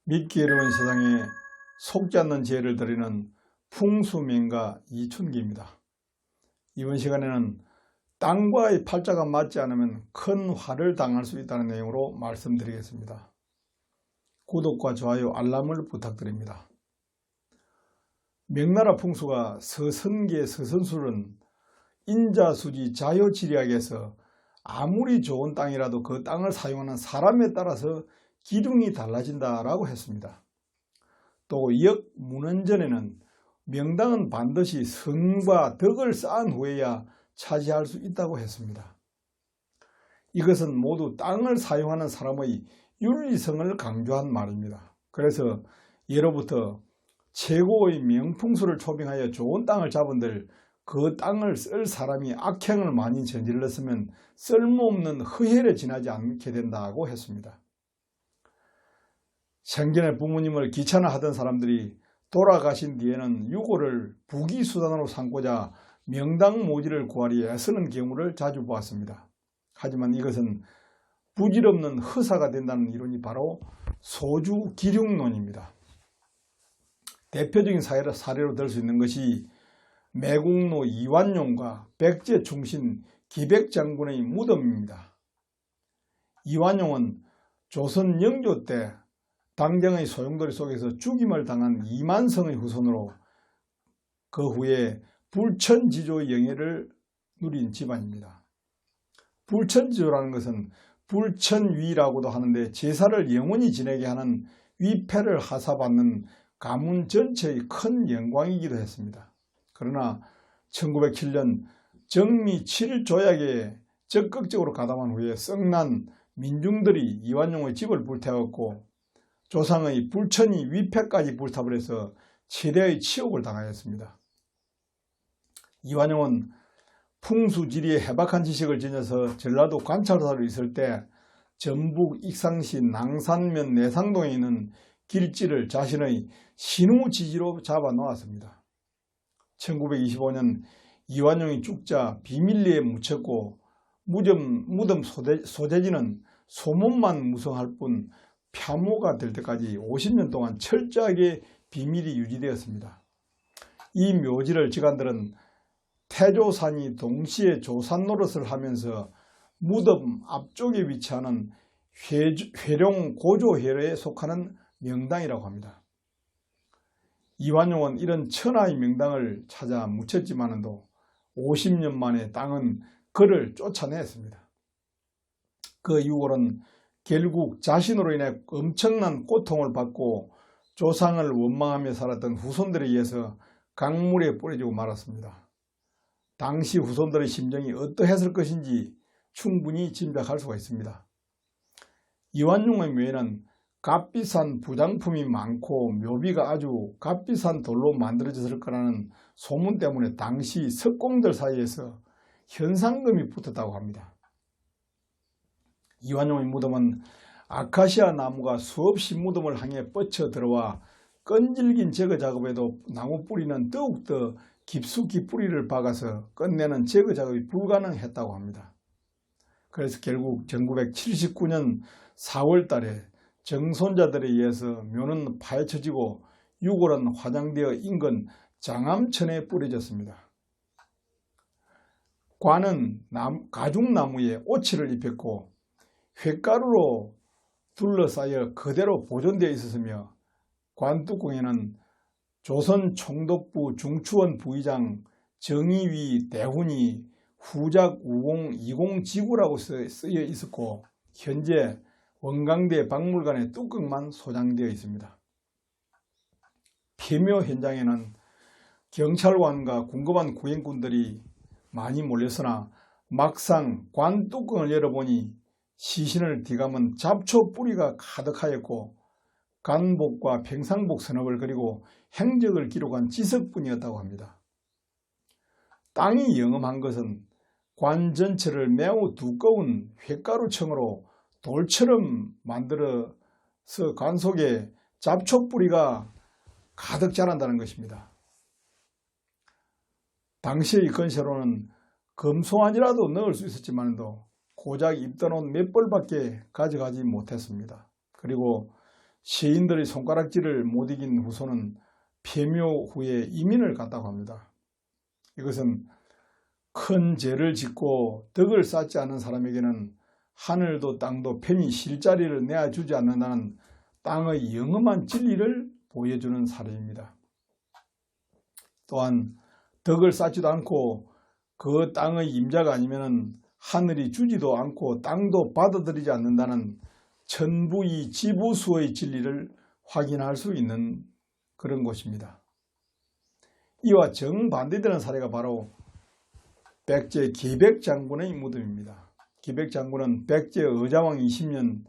믿기 어려운 세상에 속지 않는 지혜를 드리는 풍수명가 이춘기입니다. 이번 시간에는 땅과의 팔자가 맞지 않으면 큰 화를 당할 수 있다는 내용으로 말씀드리겠습니다. 구독과 좋아요, 알람을 부탁드립니다. 명나라 풍수가 서선계 서선술은 인자수지 자효지리학에서 아무리 좋은 땅이라도 그 땅을 사용하는 사람에 따라서 기둥이 달라진다라고 했습니다. 또 역문헌전에는 명당은 반드시 성과 덕을 쌓은 후에야 차지할 수 있다고 했습니다. 이것은 모두 땅을 사용하는 사람의 윤리성을 강조한 말입니다. 그래서 예로부터 최고의 명풍수를 초빙하여 좋은 땅을 잡은들 그 땅을 쓸 사람이 악행을 많이 저질렀으면 쓸모없는 허혈에 지나지 않게 된다고 했습니다. 생전에 부모님을 귀찮아하던 사람들이 돌아가신 뒤에는 유골을 부귀수단으로 삼고자 명당 모지를 구하리 애쓰는 경우를 자주 보았습니다. 하지만 이것은 부질없는 허사가 된다는 이론이 바로 소주기륭론입니다. 대표적인 사례로 들 수 있는 것이 매국노 이완용과 백제충신 기백장군의 무덤입니다. 이완용은 조선 영조 때 당정의 소용돌이 속에서 죽임을 당한 이만성의 후손으로 그 후에 불천지조의 영예를 누린 집안입니다. 불천지조라는 것은 불천위라고도 하는데 제사를 영원히 지내게 하는 위패를 하사받는 가문 전체의 큰 영광이기도 했습니다. 그러나 1907년 정미 7조약에 적극적으로 가담한 후에 썩난 민중들이 이완용의 집을 불태웠고 조상의 불천이 위패까지 불탑을 해서 최대의 치욕을 당하였습니다. 이완용은 풍수지리에 해박한 지식을 지녀서 전라도 관찰사로 있을 때 전북 익산시 낭산면 내상동에 있는 길지를 자신의 신우지지로 잡아 놓았습니다. 1925년 이완용이 죽자 비밀리에 묻혔고 무덤 소재지는 소문만 무성할 뿐 폐모가 될 때까지 50년 동안 철저하게 비밀이 유지되었습니다. 이 묘지를 직관들은 태조산이 동시에 조산 노릇을 하면서 무덤 앞쪽에 위치하는 회룡 고조회로에 속하는 명당이라고 합니다. 이완용은 이런 천하의 명당을 찾아 묻혔지만도 50년 만에 땅은 그를 쫓아냈습니다. 그 이후로는 결국 자신으로 인해 엄청난 고통을 받고 조상을 원망하며 살았던 후손들에 의해서 강물에 뿌려지고 말았습니다. 당시 후손들의 심정이 어떠했을 것인지 충분히 짐작할 수가 있습니다. 이완용의 묘에는 값비싼 부장품이 많고 묘비가 아주 값비싼 돌로 만들어졌을 거라는 소문 때문에 당시 석공들 사이에서 현상금이 붙었다고 합니다. 이완용의 무덤은 아카시아 나무가 수없이 무덤을 향해 뻗쳐 들어와 끈질긴 제거 작업에도 나무 뿌리는 더욱더 깊숙이 뿌리를 박아서 끝내는 제거 작업이 불가능했다고 합니다. 그래서 결국 1979년 4월 달에 정손자들에 의해서 묘는 파헤쳐지고 유골은 화장되어 인근 장암천에 뿌려졌습니다. 관은 가죽나무에 오치를 입혔고 횟가루로 둘러싸여 그대로 보존되어 있었으며 관뚜껑에는 조선 총독부 중추원 부의장 정의위 대훈이 후작 우공 20지구라고 쓰여 있었고 현재 원광대 박물관의 뚜껑만 소장되어 있습니다. 폐묘 현장에는 경찰관과 궁금한 구행꾼들이 많이 몰렸으나 막상 관 뚜껑을 열어보니 시신을 뒤감은 잡초 뿌리가 가득하였고 간복과 평상복 서너벌 그리고 행적을 기록한 지석뿐이었다고 합니다. 땅이 영험한 것은 관 전체를 매우 두꺼운 횟가루청으로 돌처럼 만들어서 관 속에 잡초 뿌리가 가득 자란다는 것입니다. 당시의 건세로는 금송아지라도 넣을 수 있었지만도 고작 입던 옷 몇 벌밖에 가져가지 못했습니다. 그리고 시인들의 손가락질을 못 이긴 후손은 폐묘 후에 이민을 갔다고 합니다. 이것은 큰 죄를 짓고 덕을 쌓지 않은 사람에게는 하늘도 땅도 편히 실자리를 내어주지 않는다는 땅의 영험한 진리를 보여주는 사례입니다. 또한 덕을 쌓지도 않고 그 땅의 임자가 아니면 하늘이 주지도 않고 땅도 받아들이지 않는다는 천부의 지부수의 진리를 확인할 수 있는 그런 곳입니다. 이와 정반대되는 사례가 바로 백제 기백장군의 무덤입니다. 기백장군은 백제 의자왕 20년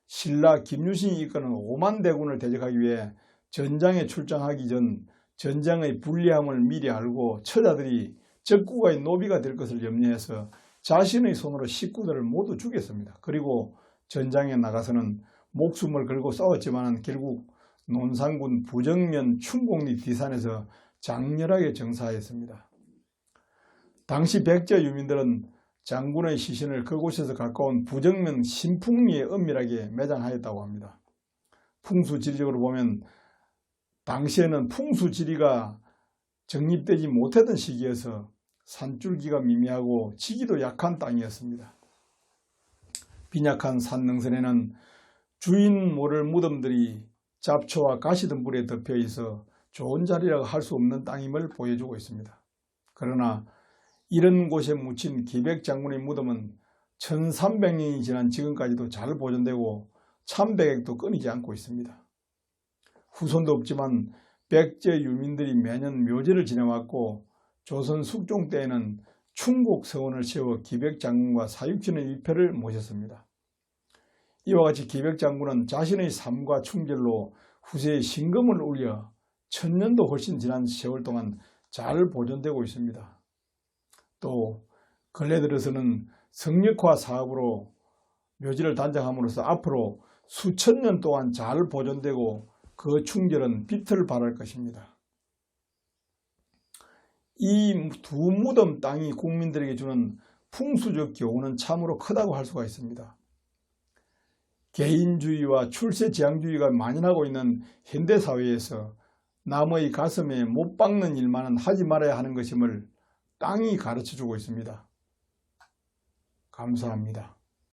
신라 김유신이 이끄는 5만 대군을 대적하기 위해 전장에 출정하기 전 전장의 불리함을 미리 알고 처자들이 적국의 노비가 될 것을 염려해서 자신의 손으로 식구들을 모두 죽였습니다. 그리고 전장에 나가서는 목숨을 걸고 싸웠지만 결국 논산군 부정면 충곡리 뒤산에서 장렬하게 정사했습니다. 당시 백제 유민들은 장군의 시신을 그곳에서 가까운 부정면 신풍리에 은밀하게 매장하였다고 합니다. 풍수지리적으로 보면 당시에는 풍수지리가 정립되지 못하던 시기여서 산줄기가 미미하고 지기도 약한 땅이었습니다. 빈약한 산능선에는 주인 모를 무덤들이 잡초와 가시덤불에 덮여 있어 좋은 자리라고 할 수 없는 땅임을 보여주고 있습니다. 그러나 이런 곳에 묻힌 기백장군의 무덤은 1300년이 지난 지금까지도 잘 보존되고 참배객도 끊이지 않고 있습니다. 후손도 없지만 백제 유민들이 매년 묘제를 지내왔고 조선 숙종 때에는 충곡 서원을 세워 기백장군과 사육신의 위패를 모셨습니다. 이와 같이 기백장군은 자신의 삶과 충절로 후세에 신금을 울려 1000년도 훨씬 지난 세월 동안 잘 보존되고 있습니다. 또 근래 들어서는 성역화 사업으로 묘지를 단장함으로써 앞으로 수천 년 동안 잘 보존되고 그 충절은 빛을 발할 것입니다. 이 두 무덤 땅이 국민들에게 주는 풍수적 교훈은 참으로 크다고 할 수가 있습니다. 개인주의와 출세지향주의가 만연하고 있는 현대사회에서 남의 가슴에 못 박는 일만은 하지 말아야 하는 것임을 땅이 가르쳐주고 있습니다. 감사합니다.